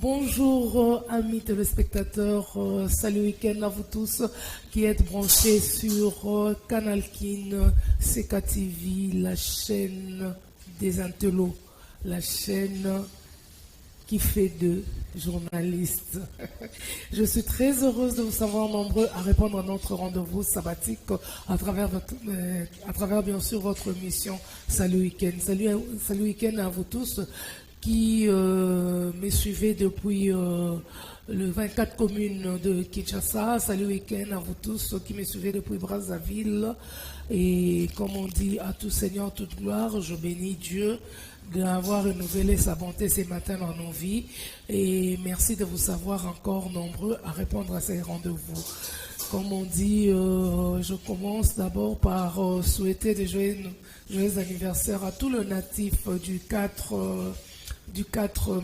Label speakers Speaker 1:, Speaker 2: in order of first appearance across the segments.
Speaker 1: Bonjour amis téléspectateurs, salut week-end à vous tous qui êtes branchés sur Canal Kin, CKTV, la chaîne des intellos, la chaîne qui fait de journalistes. Je suis très heureuse de vous savoir nombreux à répondre à notre rendez-vous sabbatique à travers bien sûr votre émission Salut Week-end. Salut Week-end à vous tous qui me suivez depuis le 24 communes de Kinshasa. Salut week-end à vous tous qui me suivez depuis Brazzaville. Et comme on dit, à tout Seigneur, toute gloire, je bénis Dieu d'avoir renouvelé sa bonté ces matins dans nos vies. Et merci de vous savoir encore nombreux à répondre à ces rendez-vous. Comme on dit, je commence d'abord par souhaiter des joyeux anniversaires à tous les natifs du 4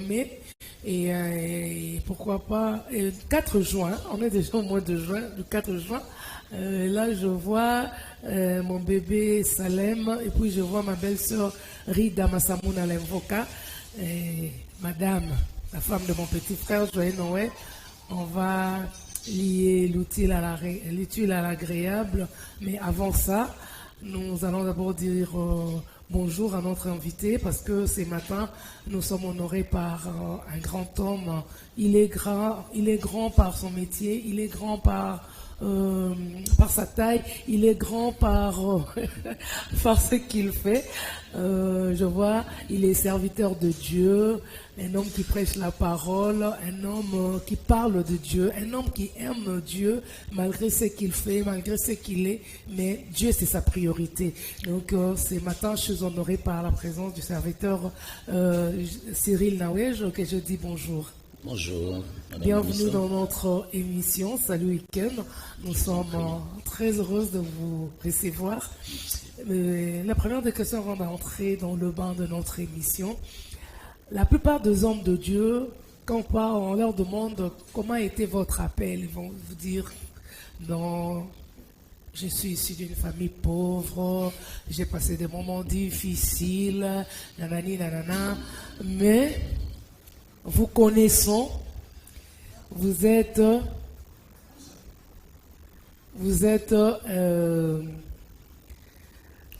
Speaker 1: mai et pourquoi pas 4 juin, on est déjà au mois de juin, du 4 juin. Là je vois mon bébé Salem et puis je vois ma belle-sœur Rida Massamouna Lemvoka, madame, la femme de mon petit frère, joyeux Noël. On va lier l'utile à l'agréable, mais avant ça, nous allons d'abord dire bonjour à notre invité parce que ce matin, nous sommes honorés par un grand homme. Il est grand par son métier, il est grand par sa taille, il est grand par ce qu'il fait. Je vois, il est serviteur de Dieu, un homme qui prêche la parole, un homme qui parle de Dieu, un homme qui aime Dieu malgré ce qu'il fait, malgré ce qu'il est, mais Dieu c'est sa priorité. Donc ce matin, je suis honoré par la présence du serviteur Cyril Nawej, que je dis bonjour.
Speaker 2: Bonjour.
Speaker 1: Bienvenue dans notre émission Salut Week-end. Nous sommes très heureux de vous recevoir. La première des questions avant d'entrer dans le bain de notre émission. La plupart des hommes de Dieu, quand on leur demande comment était votre appel, ils vont vous dire non, je suis issu d'une famille pauvre, j'ai passé des moments difficiles, nanani, nanana, mais vous connaissons, vous êtes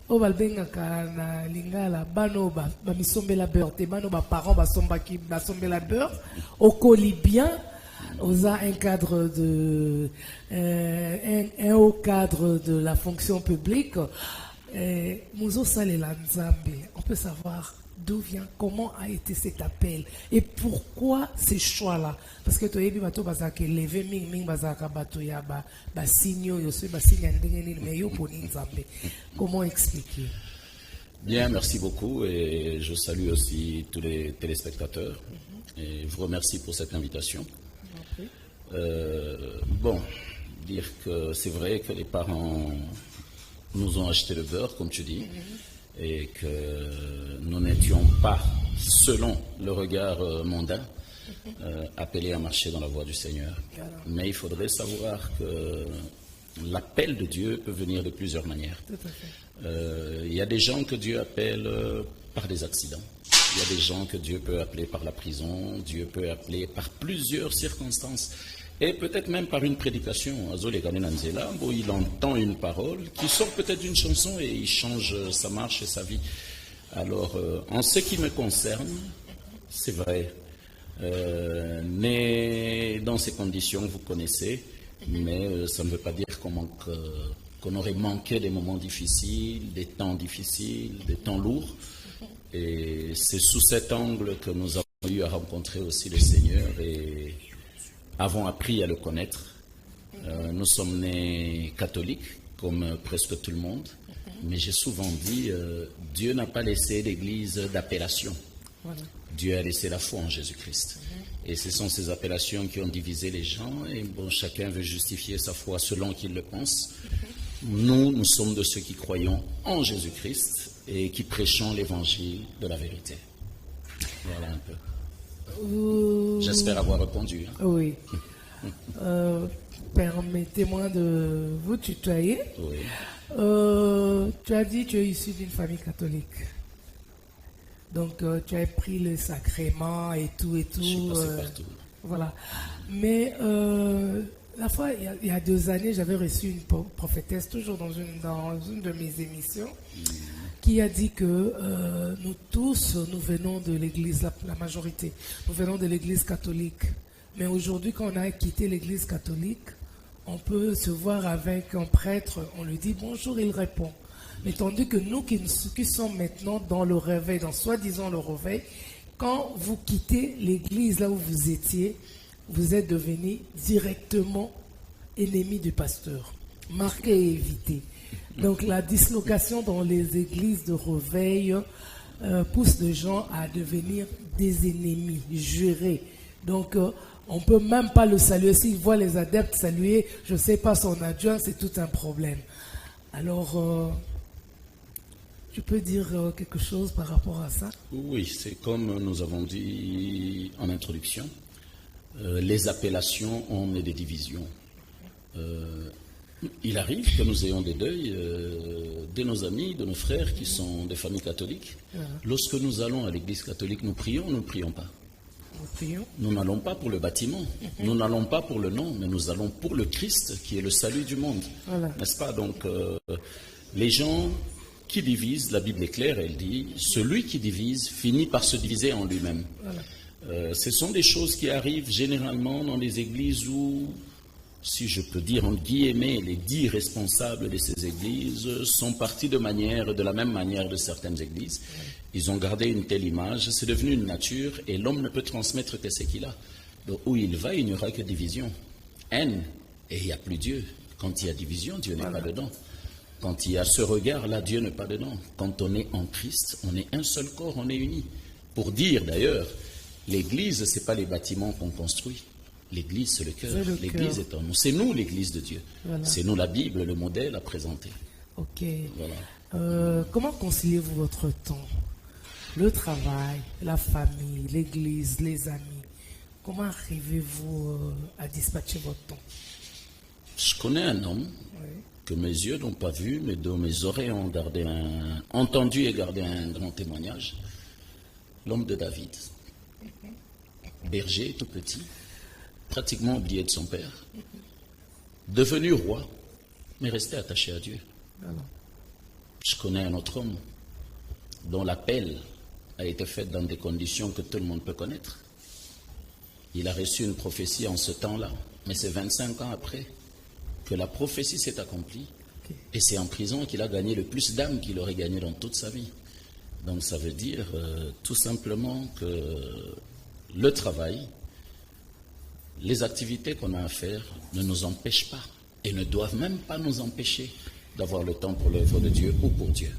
Speaker 1: au balbengaka na lingala bano ba misombela beurre te bano ba parents basombaki basombela beurre au colibien aux un cadre de un haut cadre de la fonction publique muzo salela nzambe. On peut savoir d'où vient, comment a été cet appel et pourquoi ces choix-là? Parce que tu as vu bato bazaka levé ming bazaka bato ya ba signo yo se ba signe ndengeni mais yo poni nzambe. Comment expliquer?
Speaker 2: Bien, merci beaucoup et je salue aussi tous les téléspectateurs et je vous remercie pour cette invitation. Bon, dire que c'est vrai que les parents nous ont acheté le beurre, comme tu dis, et que nous n'étions pas, selon le regard mondain, appelés à marcher dans la voie du Seigneur. Mais il faudrait savoir que l'appel de Dieu peut venir de plusieurs manières. Il y a des gens que Dieu appelle par des accidents. Il y a des gens que Dieu peut appeler par la prison. Dieu peut appeler par plusieurs circonstances. Et peut-être même par une prédication. Il entend une parole qui sort peut-être d'une chanson et il change sa marche et sa vie. Alors, en ce qui me concerne, c'est vrai. Né dans ces conditions, vous connaissez, mais ça ne veut pas dire qu'on aurait manqué des moments difficiles, des temps difficiles, des temps lourds. Et c'est sous cet angle que nous avons eu à rencontrer aussi le Seigneur et avons appris à le connaître. Nous sommes nés catholiques, comme presque tout le monde, mais j'ai souvent dit, Dieu n'a pas laissé l'église d'appellation. Voilà. Dieu a laissé la foi en Jésus-Christ. Et ce sont ces appellations qui ont divisé les gens, et bon, chacun veut justifier sa foi selon qu'il le pense. Nous sommes de ceux qui croyons en Jésus-Christ et qui prêchons l'évangile de la vérité. Voilà un peu. J'espère avoir répondu.
Speaker 1: Oui. Permettez-moi de vous tutoyer.
Speaker 2: Oui.
Speaker 1: Tu as dit que tu es issu d'une famille catholique. Donc, tu as pris le sacrement et tout et tout.
Speaker 2: Je suis passé partout.
Speaker 1: Voilà. Mais la fois, il y a 2 années, j'avais reçu une prophétesse, toujours dans une de mes émissions, qui a dit que nous tous, nous venons de l'église, la majorité, nous venons de l'église catholique. Mais aujourd'hui, quand on a quitté l'église catholique, on peut se voir avec un prêtre, on lui dit bonjour, il répond. Mais tandis que nous qui sommes maintenant dans le réveil, dans soi-disant le réveil, quand vous quittez l'église là où vous étiez, vous êtes devenu directement ennemi du pasteur. Marqué et évité. Donc la dislocation dans les églises de réveil pousse les gens à devenir des ennemis, jurés. Donc on ne peut même pas le saluer. S'ils voient les adeptes saluer, je ne sais pas son adjoint, c'est tout un problème. Alors, tu peux dire quelque chose par rapport à ça?
Speaker 2: Oui, c'est comme nous avons dit en introduction. Les appellations ont des divisions. Il arrive que nous ayons des deuils de nos amis, de nos frères qui sont des familles catholiques. Lorsque nous allons à l'église catholique, nous ne prions pas. Nous n'allons pas pour le bâtiment, nous n'allons pas pour le nom, mais nous allons pour le Christ qui est le salut du monde. Voilà. N'est-ce pas? Donc, les gens qui divisent, la Bible est claire, elle dit, celui qui divise finit par se diviser en lui-même. Voilà. Ce sont des choses qui arrivent généralement dans les églises où, si je peux dire en guillemets, les 10 responsables de ces églises sont partis de la même manière de certaines églises. Ils ont gardé une telle image, c'est devenu une nature et l'homme ne peut transmettre que ce qu'il a. Donc où il va, il n'y aura que division, haine, et il n'y a plus Dieu. Quand il y a division, Dieu n'est pas dedans. Quand il y a ce regard-là, Dieu n'est pas dedans. Quand on est en Christ, on est un seul corps, on est unis. Pour dire d'ailleurs, l'église, ce n'est pas les bâtiments qu'on construit. L'église, c'est le cœur. L'église est en nous. C'est nous l'église de Dieu. Voilà. C'est nous la Bible, le modèle à présenter.
Speaker 1: Ok. Voilà. Comment conciliez-vous votre temps? Le travail, la famille, l'église, les amis. Comment arrivez-vous à dispatcher votre temps?
Speaker 2: Je connais un homme que mes yeux n'ont pas vu, mais dont mes oreilles ont entendu et gardé un grand témoignage. L'homme de David. Berger, tout petit, pratiquement oublié de son père. Devenu roi, mais resté attaché à Dieu. Je connais un autre homme dont l'appel a été fait dans des conditions que tout le monde peut connaître. Il a reçu une prophétie en ce temps-là, mais c'est 25 ans après que la prophétie s'est accomplie. Et c'est en prison qu'il a gagné le plus d'âmes qu'il aurait gagné dans toute sa vie. Donc ça veut dire tout simplement que le travail, les activités qu'on a à faire ne nous empêchent pas et ne doivent même pas nous empêcher d'avoir le temps pour l'œuvre de Dieu ou pour Dieu.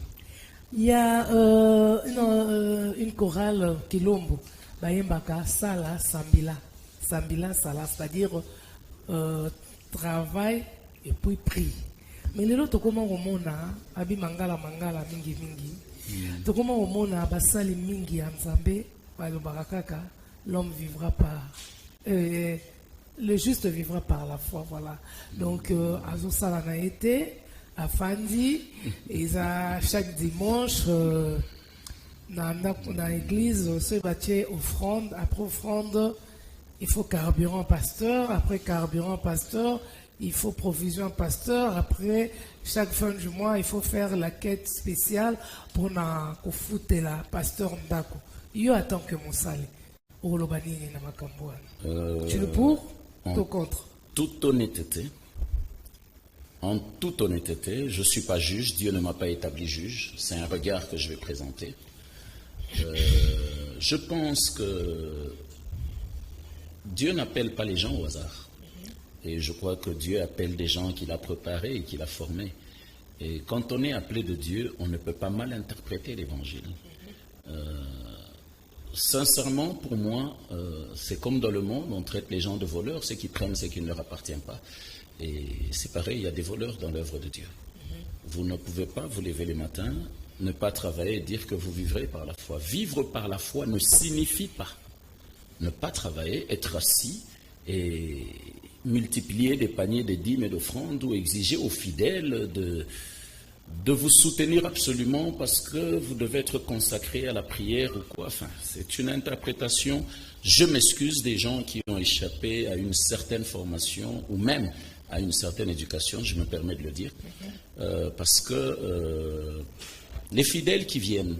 Speaker 1: Il y a une chorale Kilombo, Bayembaka Sala Sambila. Sambila Sala, c'est-à-dire travail et puis prix. Mais les autres, comment on mona, abi mangala mingi mingi. To comment on mona, basali mingi anzambe, balo barakaka, l'homme vivra par. Le juste vivra par la foi, voilà. Donc, Azo Salana été, à Fandi, ils a chaque dimanche, dans l'église, se battait offrande. Après offrande, il faut carburant pasteur. Après carburant pasteur, il faut provision pasteur. Après, chaque fin du mois, il faut faire la quête spéciale pour na foutre la pasteur Ndako. Il attend que mon salé. Tu es pour ou contre?
Speaker 2: En toute honnêteté, je ne suis pas juge, Dieu ne m'a pas établi juge, c'est un regard que je vais présenter. Je pense que Dieu n'appelle pas les gens au hasard. Et je crois que Dieu appelle des gens qu'il a préparés et qu'il a formés. Et quand on est appelé de Dieu, on ne peut pas mal interpréter l'évangile. Sincèrement, pour moi, c'est comme dans le monde, on traite les gens de voleurs, ceux qui prennent ce qui ne leur appartient pas. Et c'est pareil, il y a des voleurs dans l'œuvre de Dieu. Vous ne pouvez pas vous lever le matin, ne pas travailler et dire que vous vivrez par la foi. Vivre par la foi ne signifie pas ne pas travailler, être assis et multiplier des paniers de dîmes et d'offrandes ou exiger aux fidèles de vous soutenir absolument parce que vous devez être consacré à la prière ou quoi. Enfin, c'est une interprétation. Je m'excuse des gens qui ont échappé à une certaine formation ou même à une certaine éducation, je me permets de le dire, parce que les fidèles qui viennent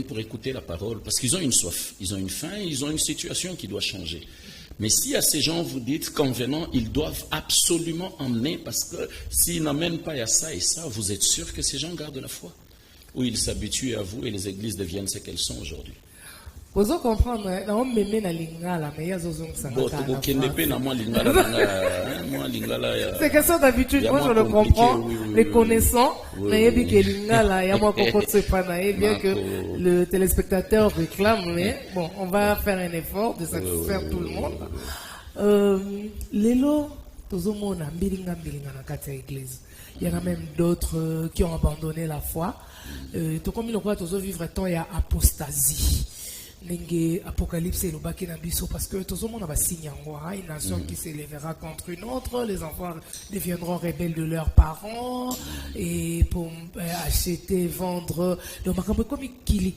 Speaker 2: pour écouter la parole, parce qu'ils ont une soif, ils ont une faim, ils ont une situation qui doit changer. Mais si à ces gens vous dites qu'en venant, ils doivent absolument emmener, parce que s'ils n'emmènent pas à ça et ça, vous êtes sûr que ces gens gardent la foi? Ou ils s'habituent à vous et les églises deviennent ce qu'elles sont aujourd'hui?
Speaker 1: Vous comprendre, on me met dans lingala, mais il y a zozong sangaka. C'est question d'habitude, moi je le comprends, les connaissants, mais il y a lingala, il y a moi qu'on se prenne, bien que le téléspectateur réclame, mais bon, on va faire un effort de satisfaire tout le monde. Lélo, tozomona mbilinga na kati ya église. Il y en a même d'autres qui ont abandonné la foi. Tout comme il tozo vivre temps il y a apostasie. Nenge Apocalypse et le baki na biso parce que tout le monde a signe en une nation qui s'élèvera contre une autre, les enfants deviendront rebelles de leurs parents et pour acheter, vendre. Donc comme kili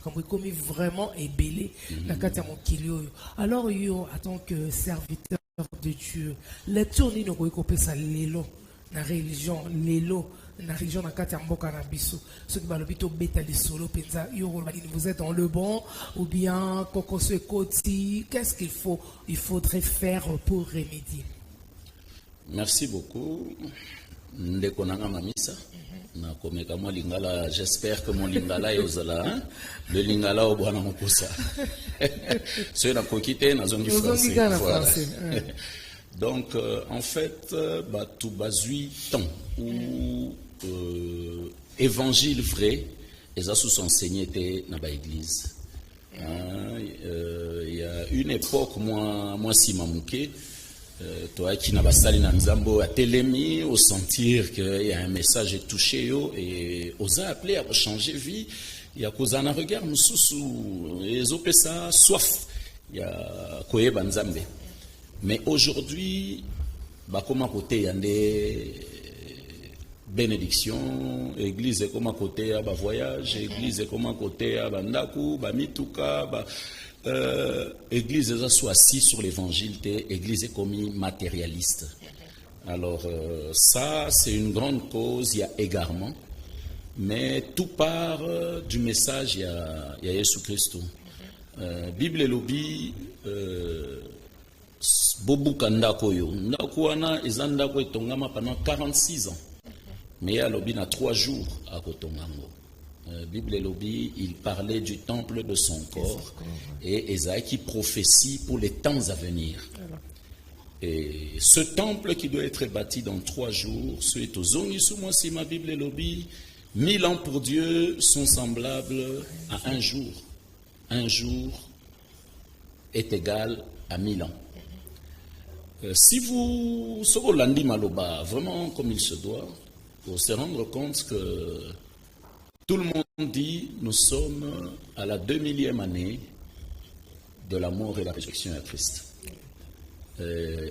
Speaker 1: comme vraiment ébélé na kati ya mokili oyo. Alors yo en tant que serviteur de Dieu, lecture ni no ko pesa lelo na religion lelo na religion na kati ya mboka na biso ceux qui balobi to beta de solo penza yo vous êtes dans le bon ou bien kokoso ekoti, qu'est-ce qu'il faudrait faire pour remédier?
Speaker 2: Merci beaucoup ndeko nanga mamisa na komeka mo lingala. J'espère que mon lingala yozala le lingala o bwana mokusa c'est na kokite na zongi français. Donc, en fait, tout bazui temps où évangile vrai, les assos enseignés étaient dans l'église. Il y a une époque, moi si mamouké, toi qui n'as pas sali dans Nzambo à Télémi, au sentir qu'il y a un message touché et osa appeler à changer vie, il y a cause un regard moussou, les opessa soif, il y a koye banzambe. Mais aujourd'hui, comme à côté, il y a des bénédictions, l'église est comme à côté, il y a des voyages, l'église est comme à côté, il y a des ndaku, des mituka, l'église est assis sur l'évangile, l'église est comme matérialiste. Alors, ça, c'est une grande cause, il y a égarement, mais tout part du message, il y a Jésus-Christ. Bible et lobby, Bobuka ndako yo. Ndako wana ezandako etongama pendant 46 ans. Mais à lobby na 3 jours à Kotongango. Bible et lobby, il parlait du temple de son corps et Esaïe qui prophétie pour les temps à venir. Et ce temple qui doit être bâti dans 3 jours, suite aux ongisumwa si ma Bible et lobby, 1000 ans pour Dieu sont semblables à un jour. Un jour est égal à 1000 ans. Si vous serez lundi maloba vraiment comme il se doit, pour se rendre compte que tout le monde dit nous sommes à la 2000e année de la mort et la résurrection à Christ.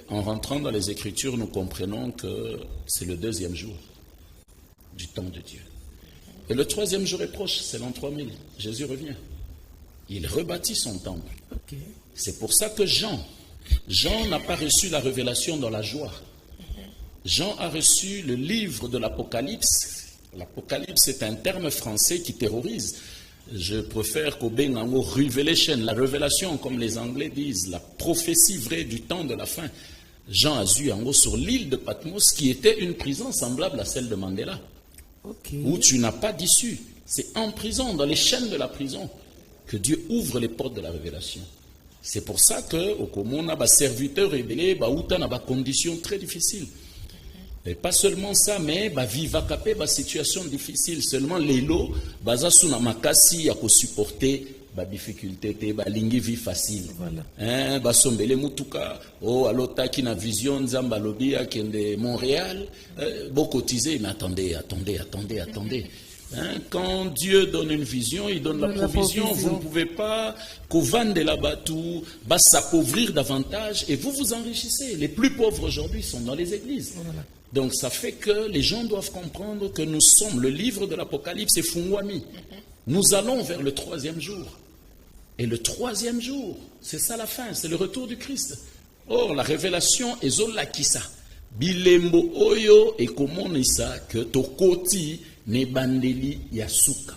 Speaker 2: En rentrant dans les Écritures, nous comprenons que c'est le 2e jour du temps de Dieu. Et le 3e jour est proche, c'est l'an 3000. Jésus revient. Il rebâtit son temple. C'est pour ça que Jean n'a pas reçu la révélation dans la joie. Jean a reçu le livre de l'Apocalypse. L'Apocalypse est un terme français qui terrorise. Je préfère qu'au Bengango Revelation, la révélation, comme les Anglais disent, la prophétie vraie du temps de la fin. Jean a vu en gros sur l'île de Patmos, qui était une prison semblable à celle de Mandela, où tu n'as pas d'issue. C'est en prison, dans les chaînes de la prison, que Dieu ouvre les portes de la révélation. C'est pour ça que au Comon a des serviteurs révélés, outa na des conditions très difficiles. Et pas seulement ça, mais vivre capé des situations difficiles. Seulement les lots, bazasu na makasi ya ko supporter ba difficulté te ba lingi vie facile. Voilà. Ba sombele mutuka oh alota ki na vision nzamba lobi a kende Montréal, bo cotiser mais attendez. Quand Dieu donne une vision, il donne la provision. Vous ne pouvez pas vendre là-bas tout, s'appauvrir davantage et vous vous enrichissez. Les plus pauvres aujourd'hui sont dans les églises. Voilà. Donc ça fait que les gens doivent comprendre que nous sommes, le livre de l'Apocalypse est Fungwami. Nous allons vers le 3e jour. Et le 3e jour, c'est ça la fin, c'est le retour du Christ. Or, la révélation est Zolakisa. Bilembo oyo et komonisa que tokoti ne bandeli yasuka.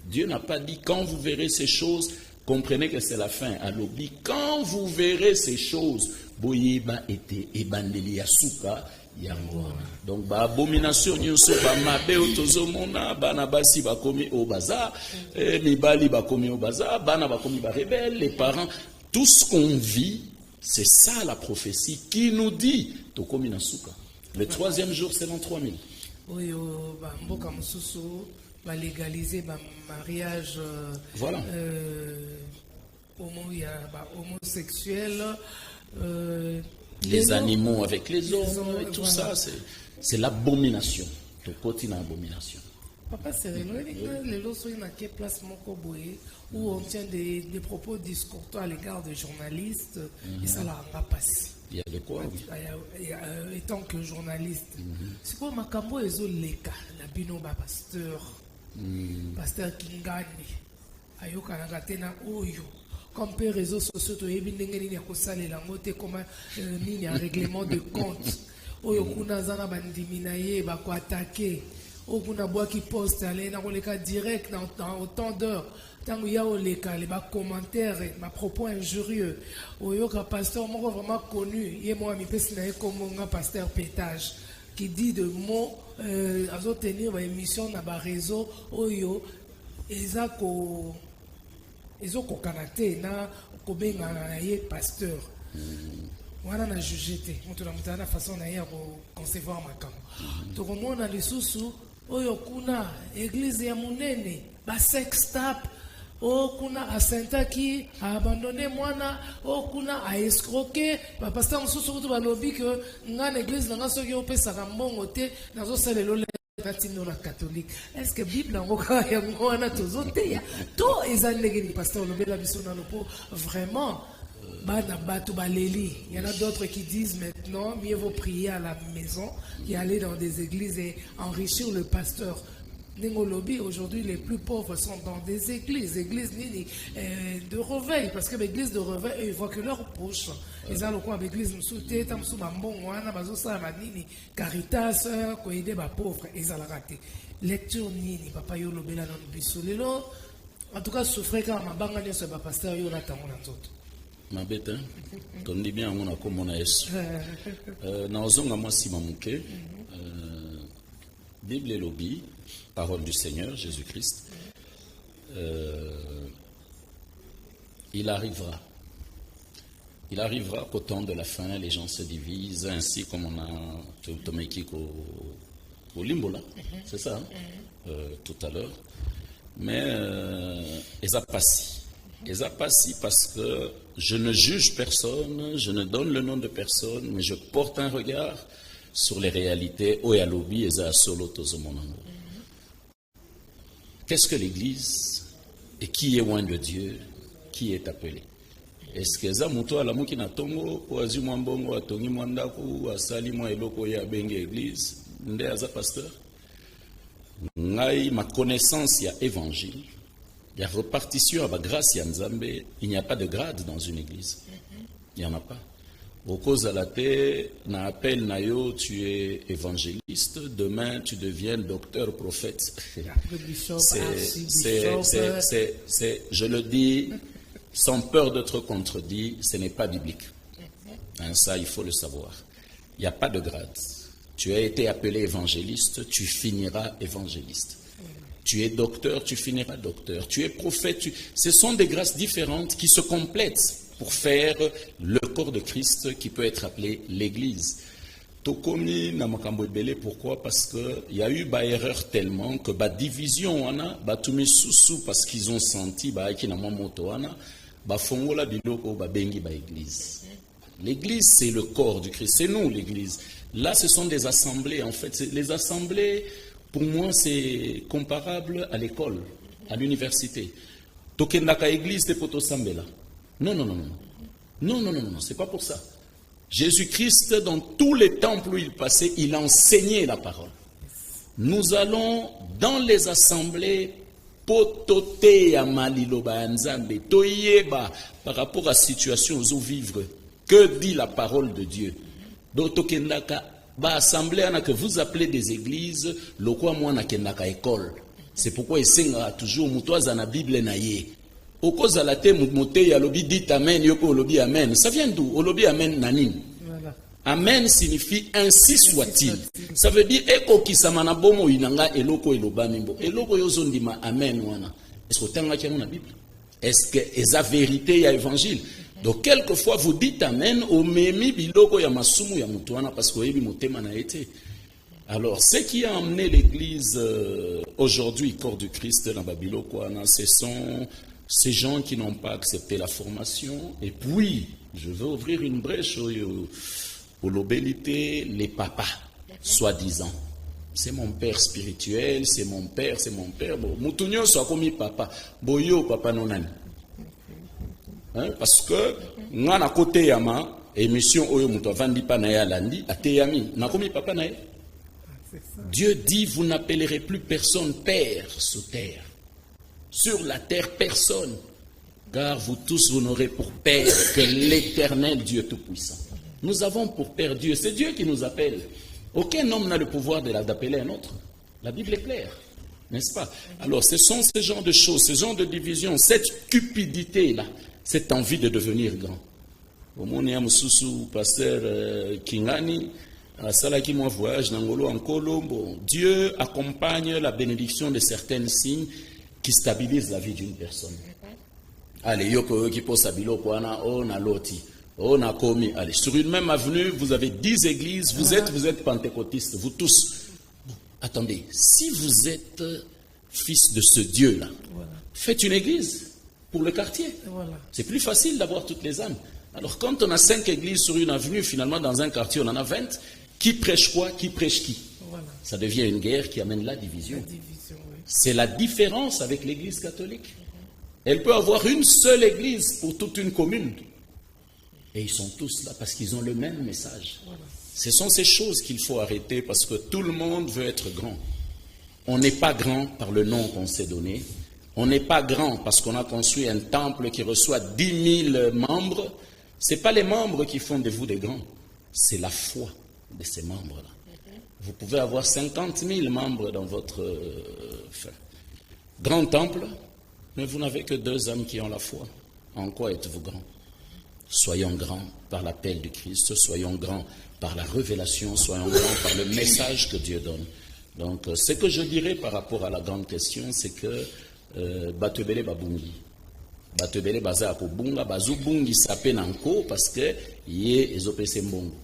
Speaker 2: Dieu n'a pas dit quand vous verrez ces choses, comprenez que c'est la fin. Alobi, quand vous verrez ces choses, boyeba ete e bandeli yasuka yango. Donc ba abomination nyonso ba mabe otozomona bana basi bakomi au bazar, mibali bakomi au bazar, bana bakomi ba rebelle, les parents, tout ce qu'on vit. C'est ça la prophétie qui nous dit Tokomi Nasuka. Le 3e jour, c'est dans 3000.
Speaker 1: Oui, Mboka Mususu va légaliser le mariage
Speaker 2: voilà.
Speaker 1: Homosexuel.
Speaker 2: Les animaux avec les hommes, et tout voilà. Ça, c'est l'abomination. Tokoti na abomination.
Speaker 1: Papa, c'est les lots sont dans quelle place Mokoboé où on tient des propos discourtois à l'égard des journalistes et ça l'a passé.
Speaker 2: Il y a de quoi, oui.
Speaker 1: Étant que journaliste, c'est quoi Makambo et Zoleka, la binoba pasteur, pasteur Kingani, Ayoka Nagatena Oyo. Comme les réseaux sociaux, tu as vu comme un règlement de compte. Oyo kuna zana bandiminaye bako attaquer. Okuna bois qui poste aller dans le cas direct dans autant d'heures. Tant qu'il y a les commentaires, ma propos injurieux. Oyo ka pasteur moi vraiment connu. Yé moi mi pesinaye comme un pasteur pétage qui dit de mots à tenir une émission dans le réseau. Oyo ezako ezoko kanate na kobenga na ye pasteur. Wana na jugé te moto na mutana façon na ya ko concevoir makambo to komona lisusu oyo kuna église ya munene ba sex tap o kuna asentaki a abandonné mwana o kuna a escroquer ba pasteur mususu kutu ba lobby que ngana église nga soki opesa ka mbongo te nazo salelo la catholique. Est-ce que Bible a pasteur vraiment il y en a d'autres qui disent maintenant mieux vaut prier à la maison et aller dans des églises et enrichir le pasteur. Aujourd'hui, les plus pauvres sont dans des églises de réveil, parce que l'église de réveil, ils voient que leur poche. Ils ont quoi l'église Caritas, pour aider les pauvres, ils ont raté. Lecture nini, papa yo lobela dans le bisolelo. En tout cas, souffrez quand ma banga ne soit pas pasteur yo la tango na zoto.
Speaker 2: Ma bête, comme dit bien, on a comme on a es. Naozonga moi si mamuke. Bible et lobby. Parole du Seigneur, Jésus-Christ, il arrivera qu'au temps de la fin, les gens se divisent, ainsi comme on a au Limbola, c'est ça, tout à l'heure. Mais ils passent parce que je ne juge personne, je ne donne le nom de personne, mais je porte un regard sur les réalités. Oyalobi et Solo Tozomonango. Qu'est-ce que l'Église et qui est loin de Dieu, qui est appelé? Est-ce que ça muto ala muki na tongo oazi mwambongo atongi mwandako asali mwa eloko ya benge église nde aza pasteur? Ngai ma connaissance ya évangile, ya repartition à la grâce ya Nzambe, il n'y a pas de grade dans une église. Il n'y en a pas. Au cause à la terre, na appel nayo, tu es évangéliste, demain tu deviens docteur prophète. Je le dis sans peur d'être contredit, ce n'est pas biblique. Hein, ça, il faut le savoir. Il n'y a pas de grade. Tu as été appelé évangéliste, tu finiras évangéliste. Tu es docteur, tu finiras docteur. Tu es prophète, ce sont des grâces différentes qui se complètent pour faire le corps de Christ qui peut être appelé l'Église. Tokomi na makambo ebele, pourquoi? Parce qu'il y a eu ba erreur tellement que ba division wana ba tumi susu parce qu'ils ont senti ba ki na moto wana ba fongola biloko ba bengi ba église. L'église c'est le corps du Christ, c'est nous l'église. Là ce sont des assemblées en fait, les assemblées pour moi c'est comparable à l'école, à l'université. Tokendaka église te poto sambela. Non, c'est pas pour ça. Jésus-Christ, dans tous les temples où il passait, il enseignait la parole. Nous allons dans les assemblées pototer ya maliloba ya Nzambe, toyeba par rapport à la situation où vivre. Que dit la parole de Dieu? Donc tokendaka ba assemblée que vous appelez des églises, lokwa mwana kendaka école. C'est pourquoi esenga toujours mutoza na Bible na ye. Okozala te mote ya lobi dit amen yoko lobi amen. Ça vient d'où? Olobi amen nanini. Amen signifie ainsi soit-il. Ça veut dire eko kisamana bomo inanga eloko eloba mimbo. Eloko yozo ndima amen wana. Est-ce que tanga kia na Bible? Est-ce que esa vérité ya évangile? Donc quelquefois vous dites amen au memi biloko ya masumu ya mutuana parce que yebi motema na été. Alors ce qui a amené l'église aujourd'hui corps du Christ dans Babylone, ce sont ces gens qui n'ont pas accepté la formation. Et puis je veux ouvrir une brèche pour l'obélité, les papas, soi-disant. C'est mon père spirituel, c'est mon père, c'est mon père. Bon, Moutounio soit comme papa. Boyo, papa nonani. Hein? Parce que, moi, na côté yama, émission oyo mouto vandi pa na ya landi, ate yami, na komi papa na ya. Dieu dit, vous n'appellerez plus personne père sur terre. Sur la terre, personne. Car vous tous, vous n'aurez pour père que l'éternel Dieu Tout-Puissant. Nous avons pour père Dieu. C'est Dieu qui nous appelle. Aucun homme n'a le pouvoir d'appeler un autre. La Bible est claire. N'est-ce pas? Alors, ce sont ce genre de choses, ce genre de division, cette cupidité-là, cette envie de devenir grand. Au monde, il y a un pasteur Kingani, à Salaki, mon voyage, Nangolo, en Colombo. Dieu accompagne la bénédiction de certains signes qui stabilisent la vie d'une personne. Allez, yoko qui pose sabilo kwana on a loti. On a commis. Allez, sur une même avenue, vous avez 10 églises, vous êtes pentecôtistes, vous tous. Bon, attendez, si vous êtes fils de ce Dieu-là, faites une église pour le quartier. C'est plus facile d'avoir toutes les âmes. Alors, quand on a 5 églises sur une avenue, finalement, dans un quartier, on en a 20, qui prêche quoi? Qui prêche qui? Ça devient une guerre qui amène la division. C'est la différence avec l'église catholique. Elle peut avoir une seule église pour toute une commune. Et ils sont tous là parce qu'ils ont le même message. Ce sont ces choses qu'il faut arrêter parce que tout le monde veut être grand. On n'est pas grand par le nom qu'on s'est donné. On n'est pas grand parce qu'on a construit un temple qui reçoit 10 000 membres. Ce n'est pas les membres qui font de vous des grands. C'est la foi de ces membres-là. Vous pouvez avoir 50 000 membres dans votre grand temple, mais vous n'avez que 2 âmes qui ont la foi. En quoi êtes-vous grand? Soyons grands par l'appel du Christ, soyons grands par la révélation, soyons grands par le message que Dieu donne. Donc, ce que je dirais par rapport à la grande question, c'est que Batebele Babungi, Batebele Baza Akobunga, Bazubungi Sapenanko, parce que Yé Ezopese Mbongo.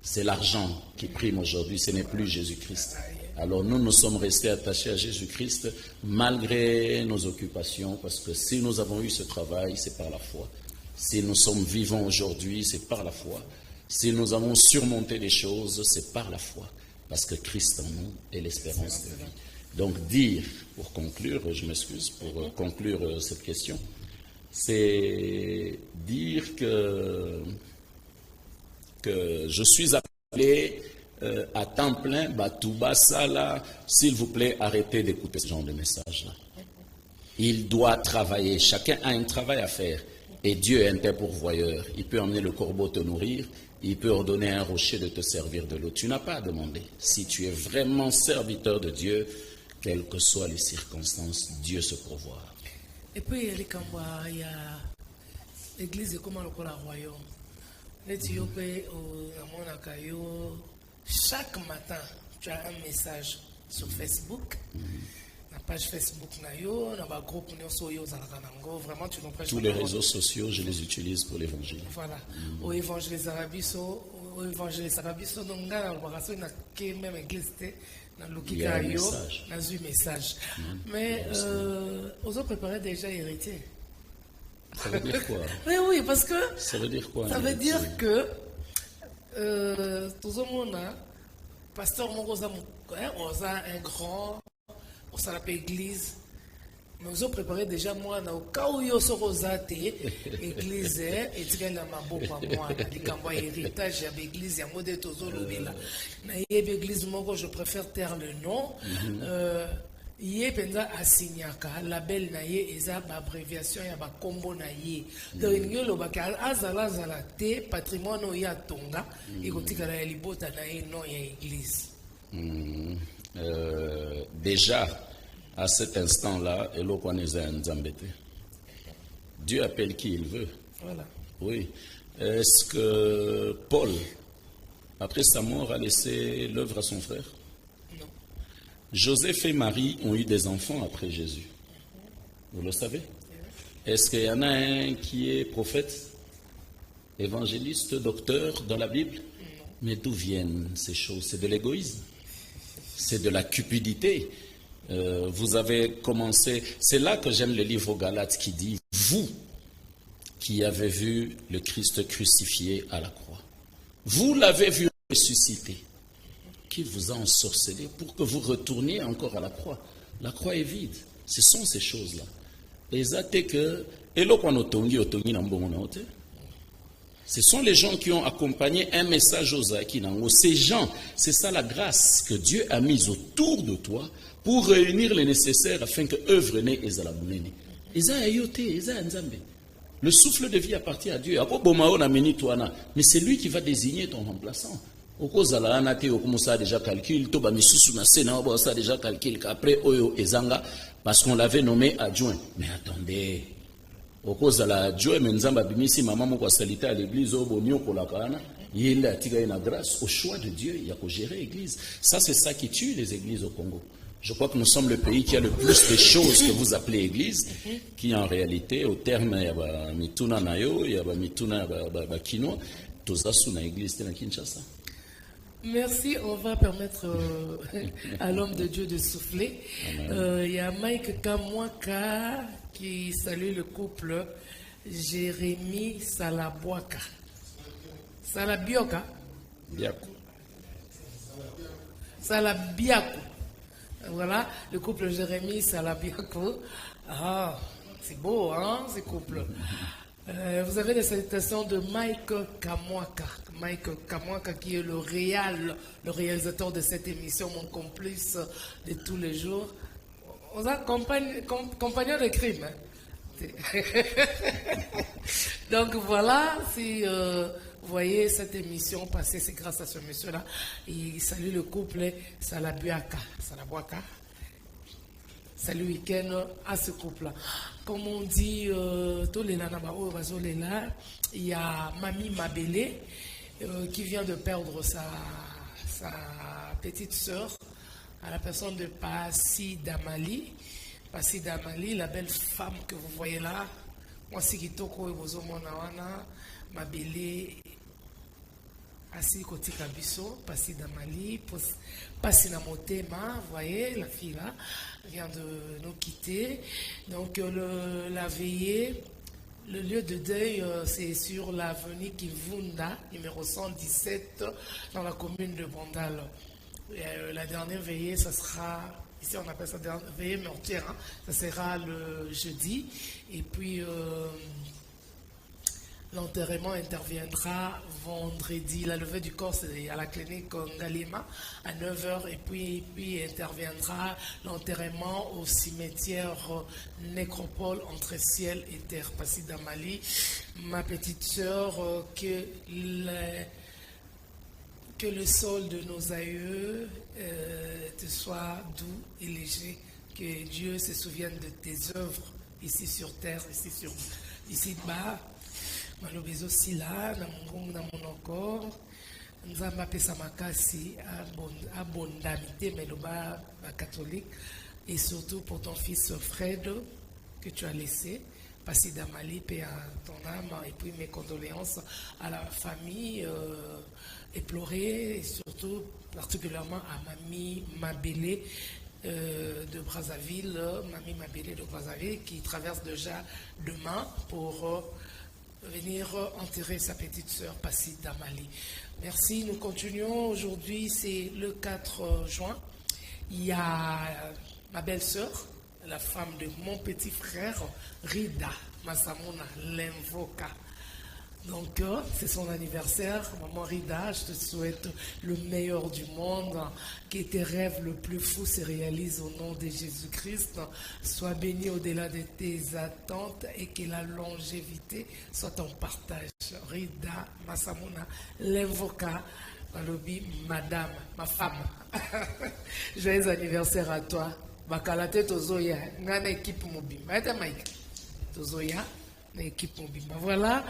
Speaker 2: C'est l'argent qui prime aujourd'hui, ce n'est plus Jésus-Christ. Alors nous sommes restés attachés à Jésus-Christ malgré nos occupations, parce que si nous avons eu ce travail, c'est par la foi. Si nous sommes vivants aujourd'hui, c'est par la foi. Si nous avons surmonté les choses, c'est par la foi. Parce que Christ en nous est l'espérance de vie. Donc dire, pour conclure, je m'excuse, pour conclure cette question, c'est dire que je suis appelé à temps plein, Batouba Sala, s'il vous plaît, arrêtez d'écouter ce genre de message-là. Il doit travailler, chacun a un travail à faire. Et Dieu est un tel pourvoyeur. Il peut emmener le corbeau te nourrir, il peut ordonner à un rocher de te servir de l'eau. Tu n'as pas à demander. Si tu es vraiment serviteur de Dieu, quelles que soient les circonstances, Dieu se pourvoit.
Speaker 1: Et puis, il y a l'église comme le royaume. Chaque matin, tu as un message sur Facebook. La page Facebook, groupe, vraiment, tu n'as
Speaker 2: tous les réseaux sociaux, je les utilise pour l'évangile.
Speaker 1: Voilà. Au évangile arabiso, donc même église, il y a un message. Mais aux autres préparés déjà héritiers.
Speaker 2: Ça veut dire quoi?
Speaker 1: Oui, parce que
Speaker 2: ça veut dire quoi?
Speaker 1: Ça veut dire que tout le monde, pasteur Morosa, un grand, on s'appelle église, Nous avons préparé déjà moi na kauyo sorozate église et tigala maboko moi likambo héritage ya église ya mode tozolobela na yebe église moko je préfère taire le nom yé penza asignaka label na ye eza ba abréviation ya ba kombo na ye donc ngelo ba azala te patrimoine ya tonga ikotikala ya libota na ye nom ya église.
Speaker 2: Déjà à cet instant-là, Dieu appelle qui il veut.
Speaker 1: Voilà.
Speaker 2: Oui. Est-ce que Paul, après sa mort, a laissé l'œuvre à son frère?
Speaker 1: Non.
Speaker 2: Joseph et Marie ont eu des enfants après Jésus. Vous le savez? Est-ce qu'il y en a un qui est prophète, évangéliste, docteur dans la Bible?
Speaker 1: Non.
Speaker 2: Mais d'où viennent ces choses? C'est de l'égoïsme. C'est de la cupidité. Vous avez commencé, c'est là que j'aime le livre aux Galates qui dit, vous qui avez vu le Christ crucifié à la croix, vous l'avez vu ressuscité, qui vous a ensorcelé pour que vous retourniez encore à la croix. La croix est vide. Ce sont ces choses-là. Ce sont les gens qui ont accompagné un message aux Akinango. Ces gens, c'est ça la grâce que Dieu a mise autour de toi pour réunir les nécessaires afin que œuvre née et zalabounene. Le souffle de vie appartient à Dieu. Mais c'est lui qui va désigner ton remplaçant. Déjà calcul, déjà calcul après Oyo Ezanga, parce qu'on l'avait nommé adjoint. Mais attendez. Au cause de la Dieu, Menzamba Bimisi, maman moko salita à l'église, au bonio pour la kana, il a tiré une grâce au choix de Dieu, il y a qu'à gérer l'église. Ça, c'est ça qui tue les églises au Congo. Je crois que nous sommes le pays qui a le plus de choses que vous appelez église, qui en réalité, au terme, il y a mituna nayo, il y a mituna kino, tozasu na église na Kinshasa.
Speaker 1: Merci, on va permettre à l'homme de Dieu de souffler. Il y a Mike Kamwaka qui salue le couple Jérémy Salaboaka. Salabioka.
Speaker 2: Biakou.
Speaker 1: Salabiakou. Voilà, le couple Jérémy Salabiakou. Ah, c'est beau, hein, ces couples. Vous avez des salutations de Mike Kamwaka. Mike Kamwaka qui est le réalisateur de cette émission, mon complice de tous les jours. On a compagnon de crime. Hein. Donc voilà, si vous voyez cette émission passer, c'est grâce à ce monsieur-là. Il salue le couple Salabuaka. Salut week-end à ce couple-là. Comme on dit, il y a Mamie Mabele qui vient de perdre sa petite sœur à la personne de Passi Damali. Passi Damali, la belle femme que vous voyez là. Moi, c'est Kitoko et Bozomonawana, Mabele. Assis côté Kabiso, Passi Damali, Passi Namotema, vous voyez, la fille là, vient de nous quitter. Donc, la veillée, le lieu de deuil, c'est sur l'avenue Kivunda, numéro 117, dans la commune de Bandal. La dernière veillée, ça sera, ici on appelle ça dernière veillée mortuaire, hein, ça sera le jeudi. Et puis, l'enterrement interviendra vendredi. La levée du corps, c'est à la clinique Ngalema à 9h. Et puis interviendra l'enterrement au cimetière Nécropole entre ciel et terre. Passi Damali, ma petite sœur, que le sol de nos aïeux te soit doux et léger. Que Dieu se souvienne de tes œuvres ici sur terre, ici-bas. Malobezo sila na mungu na monoko nzamba pesa makasi abondamité meloba catholique et surtout pour ton fils Fred que tu as laissé Passi Damali, paix à ton âme, et puis mes condoléances à la famille éplorée et surtout particulièrement à Mamie Mabele de Brazzaville, Mamie Mabele de Brazzaville qui traverse déjà demain pour venir enterrer sa petite sœur Passi Damali. Merci, nous continuons. Aujourd'hui, c'est le 4 juin. Il y a ma belle-sœur, la femme de mon petit frère, Rida Masamuna Lemvoka. Donc, c'est son anniversaire. Maman Rida, je te souhaite le meilleur du monde. Que tes rêves le plus fou se réalisent au nom de Jésus-Christ. Sois béni au-delà de tes attentes et que la longévité soit ton partage. Rida Masamuna Lemvoka, Malobi, madame, ma femme. Joyeux anniversaire à toi. Bakalate Tozoya, ngana équipe mobimba. Tozoya. L'équipe Mobimba. Voilà,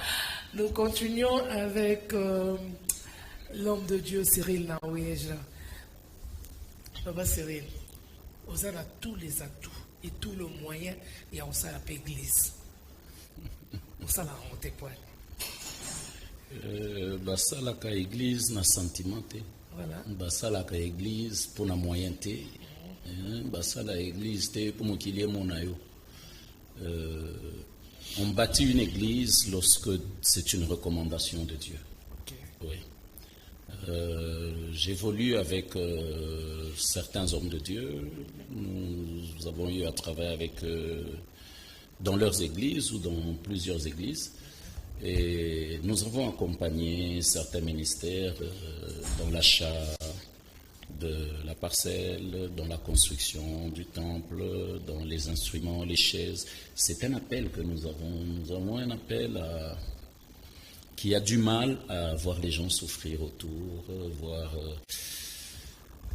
Speaker 1: nous continuons avec l'homme de Dieu Cyril Naouéja. Papa Cyril, on a tous les atouts et tous les moyens et on s'en appelle église. On s'en a remonté quoi?
Speaker 2: Basalaka église na sentimenté.
Speaker 1: Voilà.
Speaker 2: Basalaka église pour la moyenneté. Basala église pour mon qu'il y ait mon ayo. On bâtit une église lorsque c'est une recommandation de Dieu.
Speaker 1: Okay.
Speaker 2: Oui. J'évolue avec certains hommes de Dieu. Nous avons eu à travailler avec dans leurs églises ou dans plusieurs églises. Et nous avons accompagné certains ministères dans l'achat de la parcelle, dans la construction du temple, dans les instruments, les chaises. C'est un appel que nous avons. Nous avons un appel qui a du mal à voir les gens souffrir autour, voir...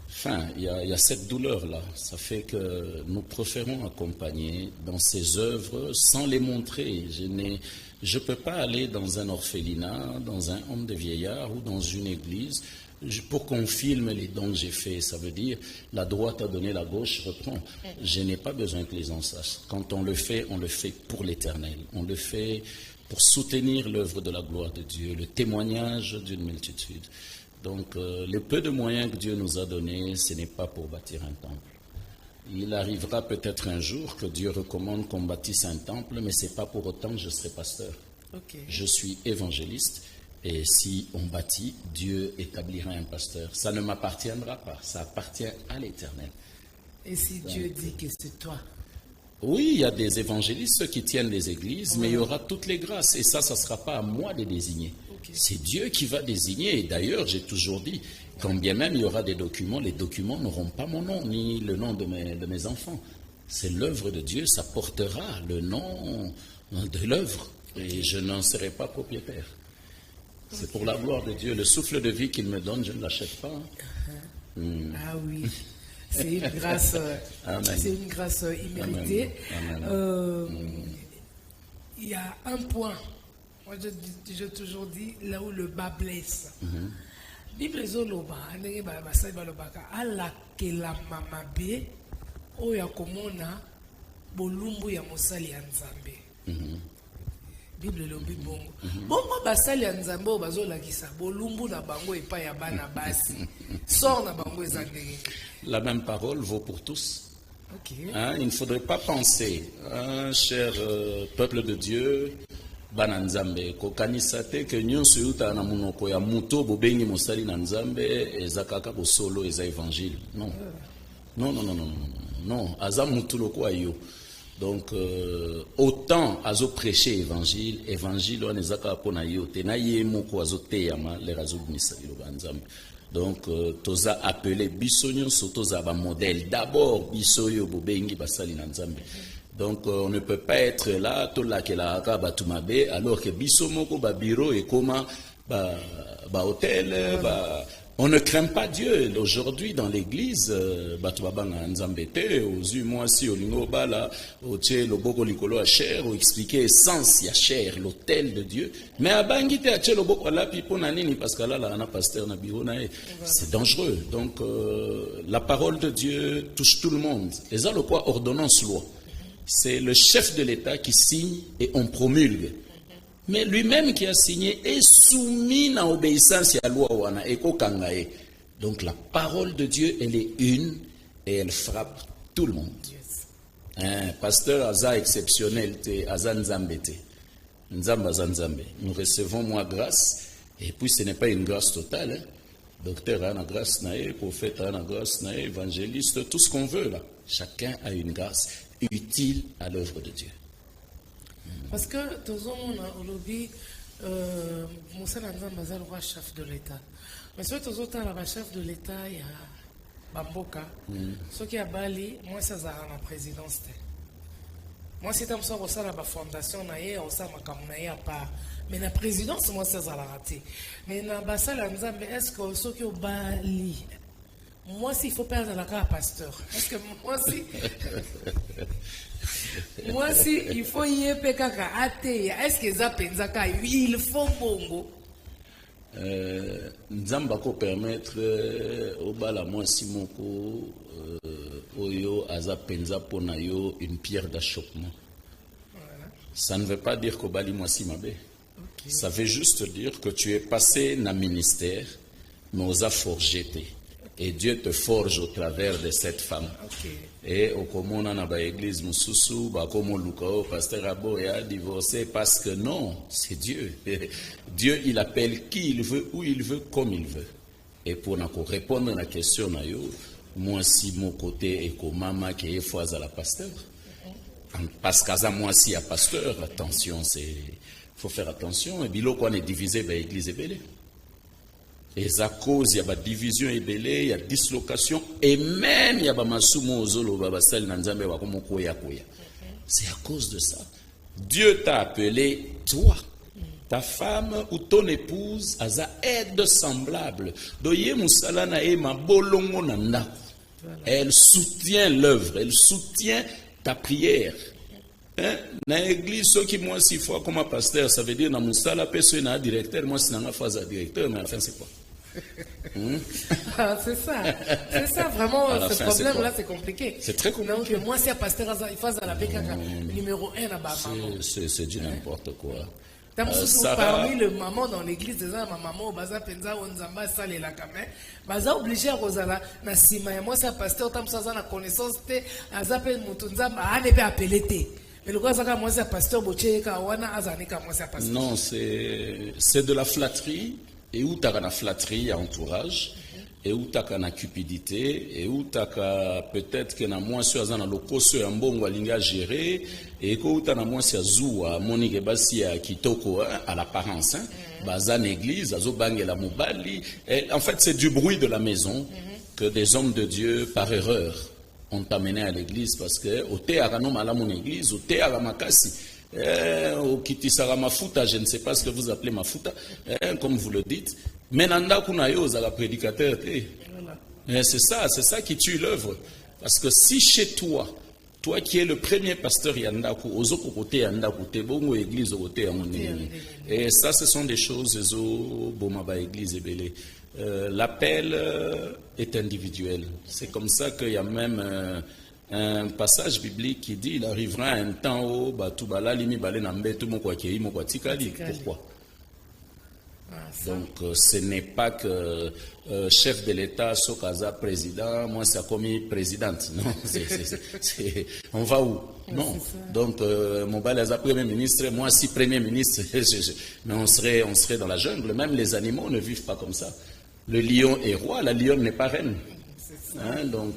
Speaker 2: Enfin, il y a cette douleur-là. Ça fait que nous préférons accompagner dans ces œuvres sans les montrer. Je ne peux pas aller dans un orphelinat, dans un homme de vieillard ou dans une église pour qu'on filme les dons que j'ai faits. Ça veut dire, la droite a donné, la gauche reprend. Je n'ai pas besoin que les gens sachent. Quand on le fait pour l'éternel. On le fait pour soutenir l'œuvre de la gloire de Dieu, le témoignage d'une multitude. Donc, le peu de moyens que Dieu nous a donnés, ce n'est pas pour bâtir un temple. Il arrivera peut-être un jour que Dieu recommande qu'on bâtisse un temple, mais ce n'est pas pour autant que je serai pasteur.
Speaker 1: Okay.
Speaker 2: Je suis évangéliste. Et si on bâtit, Dieu établira un pasteur. Ça ne m'appartiendra pas, ça appartient à l'Éternel.
Speaker 1: Et si Dieu dit que c'est toi?
Speaker 2: Oui, il y a des évangélistes qui tiennent les églises, mais il y aura toutes les grâces. Et ça ne sera pas à moi de désigner. Okay. C'est Dieu qui va désigner. Et d'ailleurs, j'ai toujours dit, quand bien même il y aura des documents, les documents n'auront pas mon nom, ni le nom de mes enfants. C'est l'œuvre de Dieu, ça portera le nom de l'œuvre. Et je n'en serai pas propriétaire. C'est pour la gloire de Dieu. Le souffle de vie qu'il me donne, je ne l'achète pas.
Speaker 1: Ah oui, c'est une grâce, c'est une grâce imméritée. Il y a un point, moi je toujours dis, là où le bas blesse. Bible zoloba, ndenge basali balobaka ala kela mamabe oya komona bolumbu ya mosali ya Nzambe. Bible lobi bongo. Bongo basali ya Nzambe o bazolakisa bolumbu na bango epai ya bana basi. Sort na bango ezandenge.
Speaker 2: La même parole vaut pour tous.
Speaker 1: Okay.
Speaker 2: Il ne faudrait pas penser, cher peuple de Dieu, bana Nzambe, kokanisa te ke nyonso yuta na munoko ya muto bobengi mosali na Nzambe ezakaka bosolo eza évangile. Non. Non, aza mutu lokwa yo. Donc, autant azo prêcher évangile on ezaka pona yo te na ye moko azo teyama le razo misali lo Nzambe. Donc, toza appelé biso nyonso toza ba modèle. D'abord biso yo bobengi basali na Nzambe. Donc, on ne peut pas être là, tout là que la batumabe, alors que bisomoko, ba bureau et comment, ba hôtel, on ne craint pas Dieu. Aujourd'hui, dans l'église, batubabanga nzambete, aux moi si au lingo bala, au tché, le boko likolo a cher, ou expliquer essence ya cher, l'hôtel de Dieu. Mais à bangite a tché le boko la pipo nanini, parce que là, on a pasteur na bureau na, c'est dangereux. Donc, la parole de Dieu touche tout le monde. Et ça, le quoi, ordonnance loi. C'est le chef de l'État qui signe et on promulgue. Mais lui-même qui a signé est soumis à l'obéissance à la loi. Donc la parole de Dieu, elle est une et elle frappe tout le monde. Pasteur Aza exceptionnel, Aza Nzambe. Nous recevons moi grâce, et puis ce n'est pas une grâce totale. Docteur a une grâce, prophète a une grâce, évangéliste, tout ce qu'on veut là. Chacun a une grâce. utile à l'œuvre de Dieu.
Speaker 1: Parce que tous on lobby Moussa Nzambe est le roi chef de l'État. Mais si tous autres le chef de l'État, il y a Bamboka. Ce qui a Bali, moi ça a la présidence. Moi si tu as ça la fondation naie, on ça ma pas. Mais la présidence moi ça a la raté. Mais na basala Nzambe est-ce que ce qui au Bali moi s'il faut perdre la carte pasteur. Est-ce que moi si moi si il faut y ait kaka até est-ce que ça penzaka il faut bongo
Speaker 2: Nzamba ko permettre au bala moi simoko oyo aza penza pona yo une pierre d'achoppement. Ça ne veut pas dire qu'au bali moi simabe. Ça veut juste dire que tu es passé na ministère mais osa forgeté. Et Dieu te forge au travers de cette femme. Et au commun na ba église mususu ba comme lukao pasteur Abo a divorcé parce que non, c'est Dieu. Dieu il appelle qui il veut, où il veut, comme il veut. Et pour répondre à la question na yo, moi si mon côté est comme maman qui est fois à la pasteur. Parce qu'à moi si à pasteur, attention, c'est faut faire attention et bilo qu'on est divisé ba église belé. Et à cause, il y a des divisions ébélées, il y a dislocation, et même il y a des masumo ozolo babasal nanzambe wakomo koya koya. C'est à cause de ça. Dieu t'a appelé, toi, ta femme ou ton épouse, à sa aide semblable. Doye musalana e ma bolongo nanda. Elle soutient l'œuvre, elle soutient ta prière. Dans l'église, ceux qui moi 6 fois comme pasteur, ça veut dire dans musala personne na directeur, moi c'est dans phase directeur, mais à la fin c'est quoi?
Speaker 1: C'est ça vraiment ce problème là c'est compliqué.
Speaker 2: C'est très compliqué.
Speaker 1: Donc moi c'est un pasteur il faut à la BKK numéro 1 à Bama.
Speaker 2: C'est du n'importe quoi.
Speaker 1: Parmi les mamans dans l'église, des ma maman, baza penza onzamba sale la kame, baza obligé à rosala na sima moi c'est un pasteur tam ça na connaissance te azape mutunza ba ane pe appelé te. Mais le gars moi c'est un pasteur boche ka wana azanika moi c'est un pasteur.
Speaker 2: Non, c'est de la flatterie. Et où tu as la flatterie à entourage, et où tu as la cupidité, et où tu as peut-être que na moins sur un loco sur un bon walinga géré, et où tu as moins sur zoua, monique basi à kitoko à l'apparence, bazan église, azo bang la mobali. En fait, c'est du bruit de la maison que des hommes de Dieu, par erreur, ont amené à l'église parce que au théâtre à mon église, au théâtre makasi. Au kitisara mafuta, je ne sais pas ce que vous appelez mafuta, comme vous le dites. Mais nanda kunayo za la prédicateur. C'est ça qui tue l'œuvre. Parce que si chez toi, toi qui es le premier pasteur yandaku, ozoko kote yandaku, te bongo église kote yamoni. Et ça, ce sont des choses zo bomaba église ebele. L'appel est individuel. C'est comme ça qu'il y a même un passage biblique qui dit il arrivera un temps où batubala limi balé nambe tout mon quoi qui est mon quoi tikali. Pourquoi? Donc ce n'est pas que chef de l'État Sokaza président, moi c'est commis présidente. Non, on va où? Non. Donc mon balaza premier ministre, moi si premier ministre, mais on serait dans la jungle. Même les animaux ne vivent pas comme ça. Le lion est roi, la lionne n'est pas reine. Donc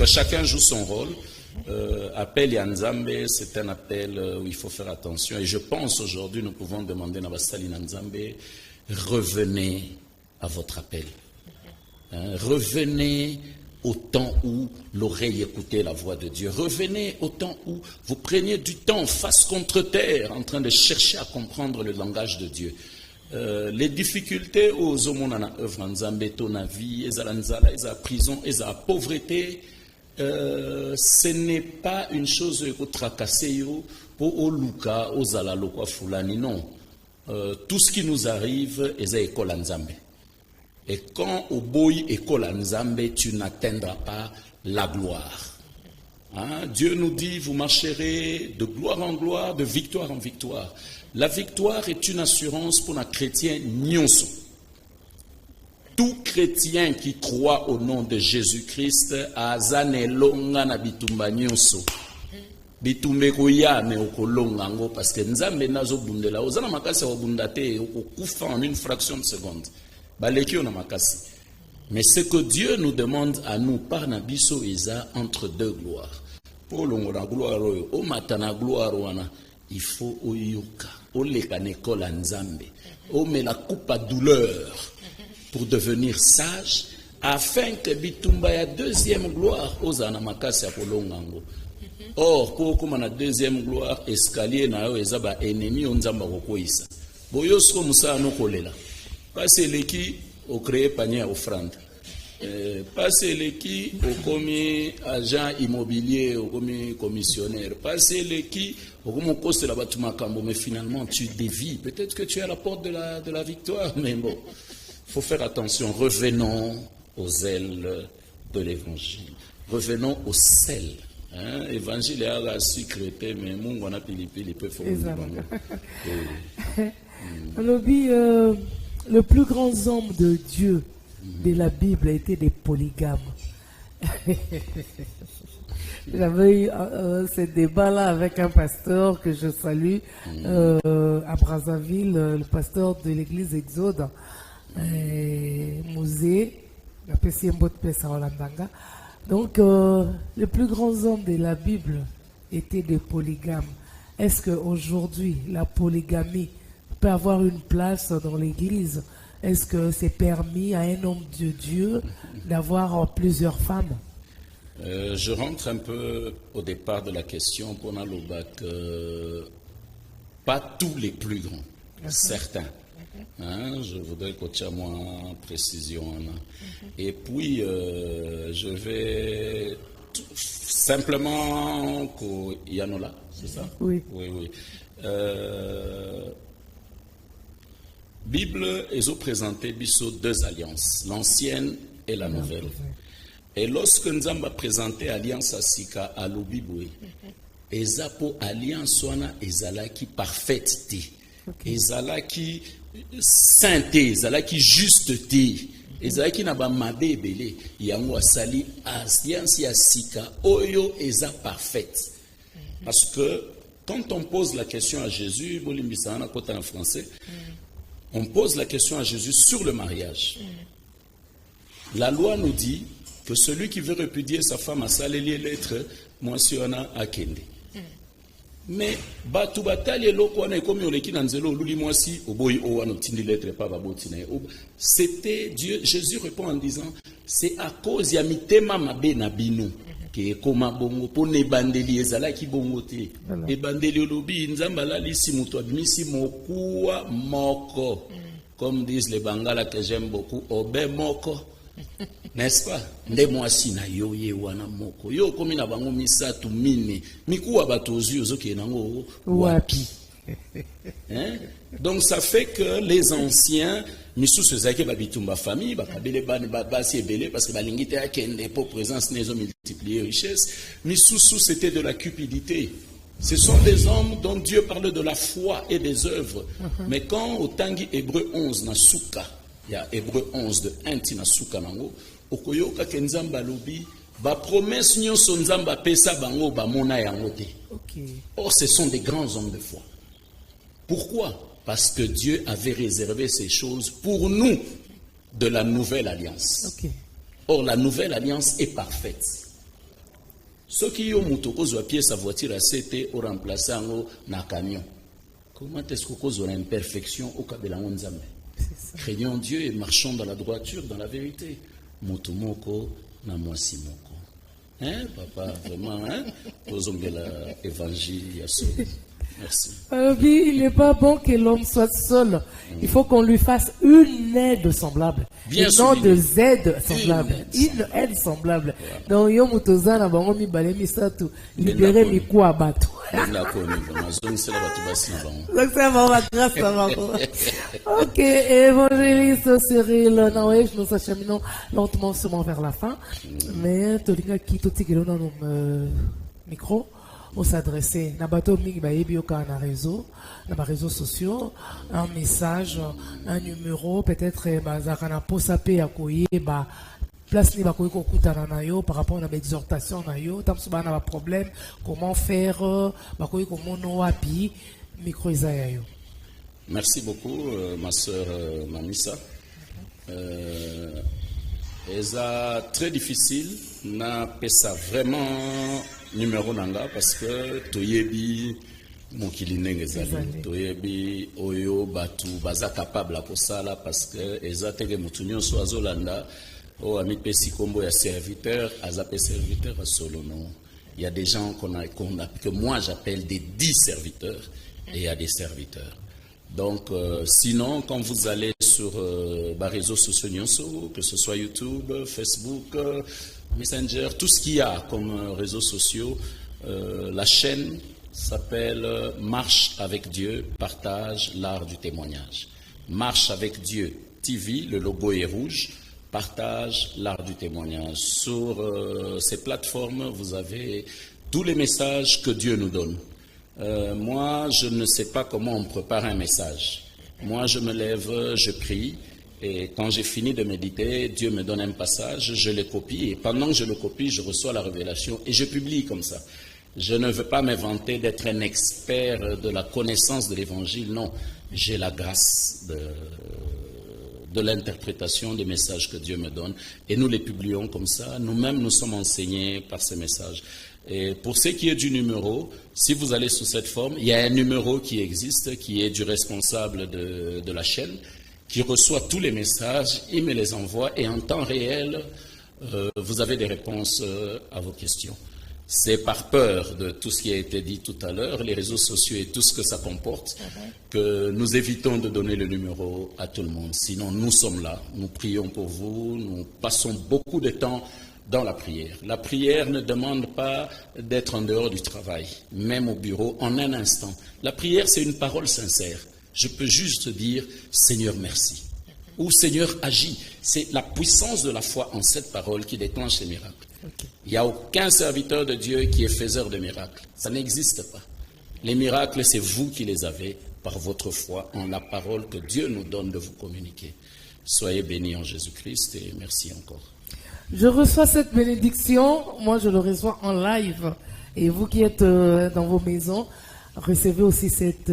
Speaker 2: chacun joue son rôle. Appel Yanzambe, c'est un appel où il faut faire attention. Et je pense aujourd'hui, nous pouvons demander à Bastali Yanzambe, revenez à votre appel. Revenez au temps où l'oreille écoutait la voix de Dieu. Revenez au temps où vous preniez du temps face contre terre en train de chercher à comprendre le langage de Dieu. Les difficultés aux hommes œuvre Nzambe, ton avis, la prison, la pauvreté, ce n'est pas une chose pour tracasser pour au Luka, aux Alalokwa Fulani, non. Tout ce qui nous arrive est école Nzambe. Et quand au boy école Nzambe, tu n'atteindras pas la gloire. Dieu nous dit, vous marcherez de gloire en gloire, de victoire en victoire. La victoire est une assurance pour un chrétien nyonso. Tout chrétien qui croit au nom de Jésus-Christ a zane longa na bitumba nyonso. Bitumbe koya me okolonga ngo parce que nzambe nazo bundela ozana makasi wa bundate okufa en une fraction de seconde. Baleki ona makasi. Mais ce que Dieu nous demande à nous par nabiso eza entre deux gloires. pour la gloire, au matana gloire, il faut oyoka, au l'école en Nzambe, au met la coupe à douleur pour devenir sage, afin que bitumba ya deuxième gloire aux anamakasi apolongango. Or, pour comme la deuxième gloire, escalier na yo ezaba ennemi onzamba kokoisa. Boyosko musa no kolela. Passez l'équipe au créer panier à offrande. Passez l'équipe au commis agent immobilier, au commis commissionnaire. Passez l'équipe au commis poste de la batumakambo. Mais finalement, tu dévies. Peut-être que tu es à la porte de la victoire. Mais bon, il faut faire attention. Revenons aux ailes de l'évangile. Revenons au sel. Évangile est à la sucreté, mais mon a pilipili peut faire.
Speaker 1: Le plus grand homme de Dieu de la Bible était des polygames. J'avais eu ce débat-là avec un pasteur que je salue à Brazzaville, le pasteur de l'église Exode, Musée, la PCM Botpesa Olandanga. Donc, le plus grand homme de la Bible était des polygames. Est-ce qu'aujourd'hui, la polygamie peut avoir une place dans l'église? Est-ce que c'est permis à un homme de Dieu d'avoir plusieurs femmes?
Speaker 2: Je rentre un peu au départ de la question pour que pas tous les plus grands, certains. Je voudrais que tu aies moins précision. Et puis, je vais simplement qu'il y en a là, c'est ça?
Speaker 1: Oui.
Speaker 2: Oui. Bible est présenté deux alliances, l'ancienne et la nouvelle. Et lorsque nous avons présenté l'alliance à Sika à l'Obiboué, Ezapo alliance wana ezalaki parfaite, ezalaki sainteté, ezalaki justeté, ezalaki na ba mabe ebele, yango asali alliance ya Sika oyo eza parfaite. Parce que quand on pose la question à Jésus, bolimbisana kota en français, on pose la question à Jésus sur le mariage. La loi nous dit que celui qui veut répudier sa femme a salé l'être, moi si on a akende. Mais batu batali eloko wana ekomi oleki na nzelo oluli mwasi oboyi o wana tindi lettre pa baboti na ye. C'était Dieu. Jésus répond en disant c'est à cause ya mitema mabe na bino ke ekoma bongo po ne bandeli ezalaki bongo te. Ebandeli olobi nzamba lalisi muto abimisi mokuwa moko. Comme disent les Bangala que j'aime beaucoup, obe moko. N'est-ce pas? Nde mwasi na yo ye wana moko. Yo komi na bango misatu mine. Mikuwa batozu ozoki nango wapi. Donc ça fait que les anciens, misusu zaki babitumba famille, bakabele basi ebele parce que balingite akende pour présence nezo multiplier richesse. Misusu c'était de la cupidité. Ce sont des hommes dont Dieu parle de la foi et des œuvres. Mais quand au Tangi Hébreu 11 na souka, il y a Hébreu 11 de 1 tina souka nango, okoyoka kenzamba lobi, ba promesse nyonso nzamba pesa bango ba mona yango te. Or ce sont des grands hommes de foi. Pourquoi? Parce que Dieu avait réservé ces choses pour nous de la nouvelle alliance. Or la nouvelle alliance est parfaite. Ceux qui ont motokozo à pied sa voiture à CT au remplaçant na camion. Comment est-ce qu'on cause une imperfection au Kabelango Nzambe? Craignons Dieu et marchons dans la droiture, dans la vérité. Motomoko na mwasi moko. Hein, papa, vraiment, hein? Posons l'évangile, Yasso. Merci.
Speaker 1: Il n'est pas bon que l'homme soit seul. Il faut qu'on lui fasse une aide semblable.
Speaker 2: Bien
Speaker 1: non des aides semblables. Une aide semblable. Donc, yo mutoza na bango mi bale mi satu libérer mi kwa bato. Donc c'est bon, grâce à bango. Ok, évangéliste Cyril Naoué, nous acheminons lentement sûrement vers la fin. Mais tolinga ki totikelo dans nos micro. On s'adresser na bateau mingi ba yebioka na réseaux sociaux, un message, un numéro, peut-être bazaka na posa pe ya koyeba place ni ba koyi kokutana na yo par rapport à l'exhortation na yo, tamso ba na ba problème, comment faire ba koyi ko mono wapi micro izaya yo.
Speaker 2: Merci beaucoup ma sœur Mamisa. C'est très difficile na pesa vraiment numéro nanga parce que toyebi mokili ndenge ezali toyebi oyo batu baza capable akosala parce que ezateke mutu nyonso azolanda o amipesi kombo ya serviteur azape serviteur à solo non. Il y a des gens que moi j'appelle des 10 serviteurs et il y a des serviteurs. Donc, sinon, quand vous allez sur les réseaux sociaux, que ce soit YouTube, Facebook, Messenger, tout ce qu'il y a comme réseaux sociaux, la chaîne s'appelle Marche avec Dieu, partage l'art du témoignage. Marche avec Dieu TV, le logo est rouge, partage l'art du témoignage. Sur ces plateformes, vous avez tous les messages que Dieu nous donne. Moi, je ne sais pas comment on prépare un message. Moi, je me lève, je prie, et quand j'ai fini de méditer, Dieu me donne un passage, je le copie, et pendant que je le copie, je reçois la révélation, et je publie comme ça. Je ne veux pas me vanter d'être un expert de la connaissance de l'Évangile, non. J'ai la grâce de l'interprétation des messages que Dieu me donne, et nous les publions comme ça. Nous-mêmes, nous sommes enseignés par ces messages. Et pour ce qui est du numéro, si vous allez sous cette forme, il y a un numéro qui existe, qui est du responsable de la chaîne, qui reçoit tous les messages, il me les envoie, et en temps réel, vous avez des réponses à vos questions. C'est par peur de tout ce qui a été dit tout à l'heure, les réseaux sociaux et tout ce que ça comporte, que nous évitons de donner le numéro à tout le monde. Sinon, nous sommes là, nous prions pour vous, nous passons beaucoup de temps dans la prière. La prière ne demande pas d'être en dehors du travail, même au bureau, en un instant. La prière, c'est une parole sincère. Je peux juste dire « Seigneur, merci » ou « Seigneur, agis ». C'est la puissance de la foi en cette parole qui déclenche les miracles. Il n'y a aucun serviteur de Dieu qui est faiseur de miracles. Ça n'existe pas. Les miracles, c'est vous qui les avez par votre foi en la parole que Dieu nous donne de vous communiquer. Soyez bénis en Jésus-Christ et merci encore.
Speaker 1: Je reçois cette bénédiction, moi je le reçois en live. Et vous qui êtes dans vos maisons, recevez aussi cette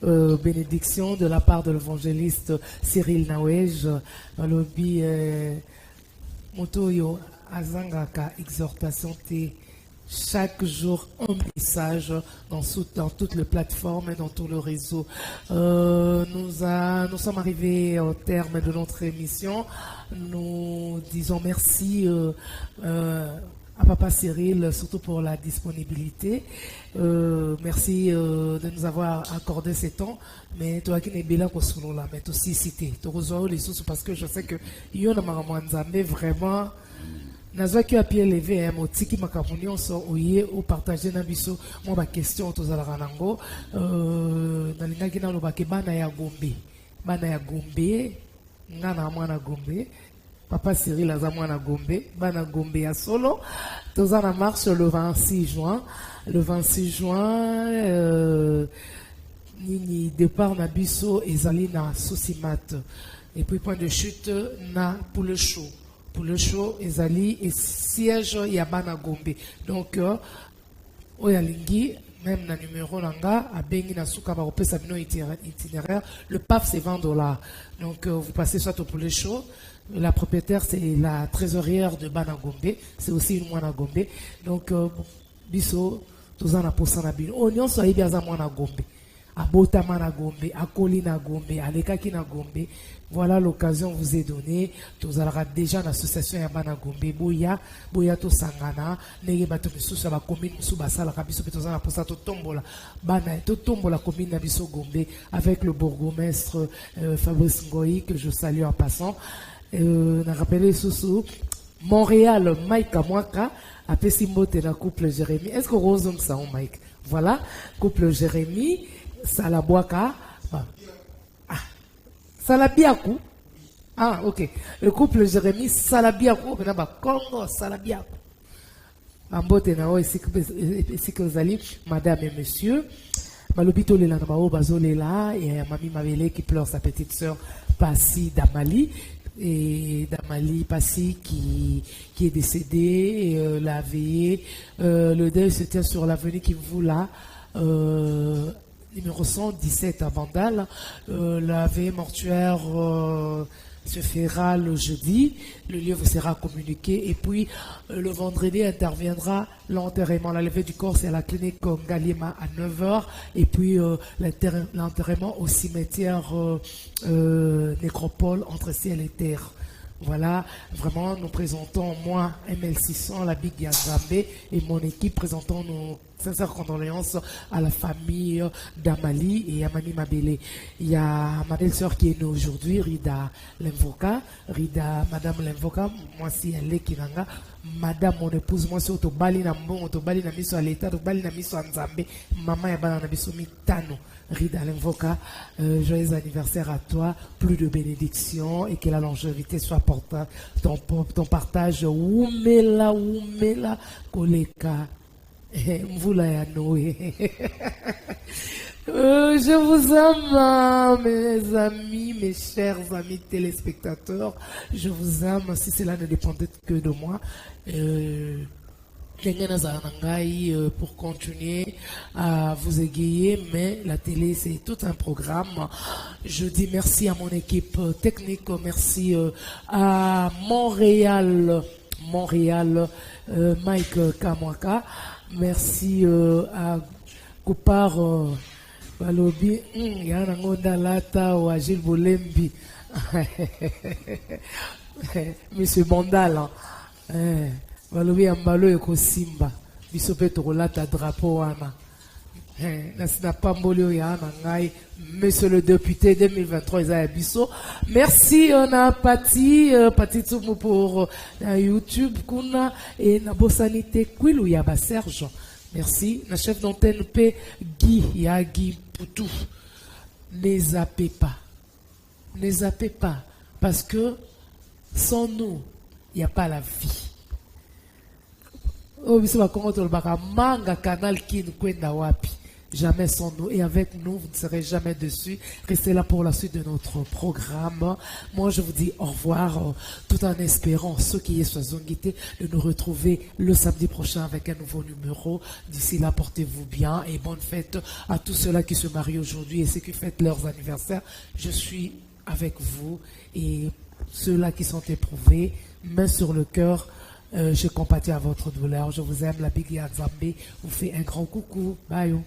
Speaker 1: bénédiction de la part de l'évangéliste Cyril Nawej. Lobi Motoyo Azangaka exhortation T. Chaque jour un message dans toutes les plateformes et dans tout le réseau. Nous sommes arrivés au terme de notre émission. Nous disons merci à Papa Cyril, surtout pour la disponibilité. Merci de nous avoir accordé ce temps. Mais toi qui n'es pas là pour ce là, mais aussi cité. Tu reçois les sources parce que je sais que il y a vraiment. Nazwa qui a pied levé un motiki makabuni on so oye ou partager na biso moi ma question to zala ranango na lingaki na lobake bana ya Gombe ngana mwana Gombe Papa Cyril aza mwana Gombe bana Gombe ya solo tozana marche le 26 juin nini départ na biso ezali na Sosimat et puis point de chute na pour le show. Pour le show, Ezali et siège Yabana Gombe. Donc, Oyalingi, même na numéro Langa, à Bengi na Souka Baropé Sabino itinéraire, le PAF c'est $20. Donc, vous passez soit au poulet show. La propriétaire, c'est la trésorière de Bana Gombe. C'est aussi une moine à Gombe. Donc, Bisso, Tozana Posana Bino. Oignon soit Ibiaza moine à Gombe. À Botama na Gombe, à Kolina Gombe, à Lekaki na Gombe. Voilà l'occasion vous est donnée. Vous avez déjà l'association Yabana Gombe, Boya to Sangana, Nege Bato Misu, ça va commune Misu Basala, Kabiso Petozana pour ça, to tombola, Bana, to tombola commune Nabiso Gombe, avec le bourgmestre Fabrice Ngoï, que je salue en passant. On a rappelé Soussou, Montréal, Mike Amwaka, a Pessimbote na couple Jérémy. Est-ce que Rosum ça, Mike? Voilà, couple Jérémy, Salaboaka, Salabiakou. Ah, ok. Le couple Jérémy Salabiakou, Congo Salabiakou. En botte nao ici que vous allez, madame et monsieur. Malobito le lanamao bazolela et Mami Mavele qui pleure sa petite sœur Passi Damali. Et Damali Passi qui est décédée, la veillée. Le deuil se tient sur l'avenue qui vous là. numéro 117 à Bandal. La veille mortuaire se fera le jeudi. Le lieu vous sera communiqué. Et puis, le vendredi interviendra l'enterrement. La levée du corps, c'est à la clinique Galima à 9 h. Et puis, l'enterrement au cimetière Nécropole entre ciel et terre. Voilà, vraiment, nous présentons, moi, ML600, la Big Yanzambe, et mon équipe présentons nos sincères condoléances à la famille d'Amali et Amani Mabele. Il y a ma belle-sœur qui est née aujourd'hui, Rida Lemvoka, Madame Lemvoka, moi si elle est Kinanga, Madame mon épouse, moi si Otobali Nambo, Otobali Namiso à l'État, Otobali Namiso à Nzambe, Maman Yabana Nabiso Mitano. Rida Lemvoka, joyeux anniversaire à toi, plus de bénédictions et que la longévité soit portée, ton partage, Oumela, Koleka, Mvula ya Noé. Je vous aime, mes amis, mes chers amis téléspectateurs, je vous aime, si cela ne dépendait que de moi. Pour continuer à vous égayer, mais la télé c'est tout un programme. Je dis merci à mon équipe technique, merci à Montréal, Mike Kamwaka, merci à Koupar Balobi, Yanangonda Lata ou à Gilles Bolembi, Monsieur Bandal. Balobi ambalo eko simba biso pe tokolata drapeau wana na pamboli ya na ngai monsieur le député 2023 Isaiah Bisso. Merci on a Pati Tsumu pour YouTube kuna et na bosanité kwilu ya ba Serge. Merci na chef d'antenne P Guy Poutou. Ne zappez pas parce que sans nous il n'y a pas la vie. Jamais sans nous et avec nous, vous ne serez jamais dessus. Restez là pour la suite de notre programme. Moi, je vous dis au revoir, tout en espérant, ceux qui y sont guidés, de nous retrouver le samedi prochain avec un nouveau numéro. D'ici là, portez-vous bien et bonne fête à tous ceux-là qui se marient aujourd'hui et ceux qui fêtent leurs anniversaires. Je suis avec vous et ceux-là qui sont éprouvés, main sur le cœur. Je compatis à votre douleur. Je vous aime. La Big Yanzambe vous fait un grand coucou. Bye.